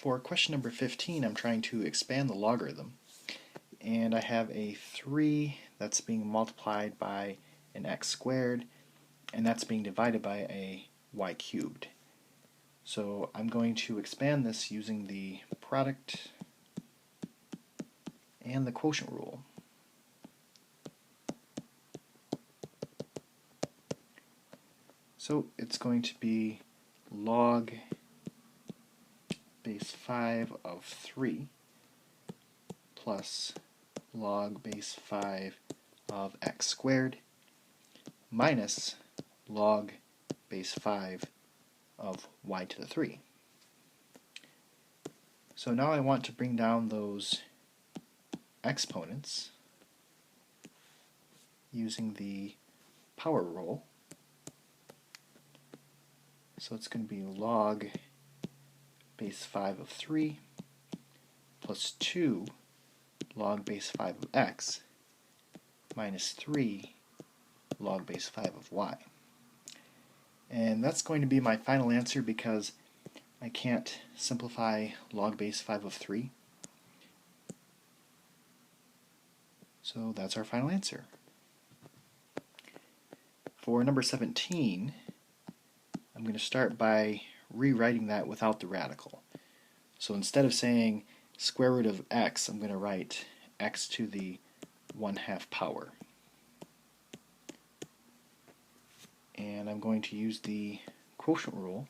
For question number 15, I'm trying to expand the logarithm, and I have a 3 that's being multiplied by an x squared, and that's being divided by a y cubed. So I'm going to expand this using the product and the quotient rule. So it's going to be log base 5 of 3 plus log base 5 of x squared minus log base 5 of y to the 3. So now I want to bring down those exponents using the power rule. So it's going to be log base 5 of 3 plus 2 log base 5 of x minus 3 log base 5 of y. And that's going to be my final answer because I can't simplify log base 5 of 3. So that's our final answer. For number 17, I'm going to start by rewriting that without the radical. So instead of saying square root of x, I'm going to write x to the 1/2 power. And I'm going to use the quotient rule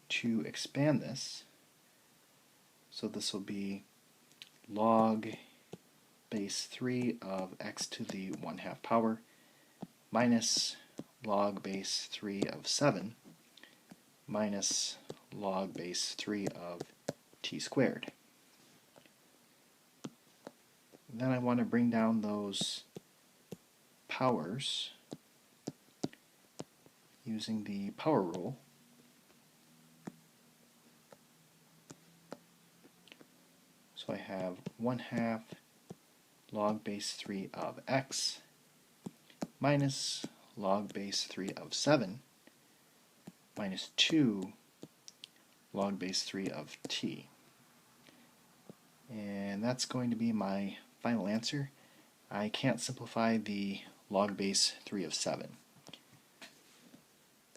to expand this. So this will be log base 3 of x to the 1/2 power minus log base 3 of 7 minus log base 3 of t squared. Then I want to bring down those powers using the power rule. So I have 1/2 log base 3 of x minus log base 3 of 7 minus 2 log base 3 of t. And that's going to be my final answer. I can't simplify the log base 3 of 7.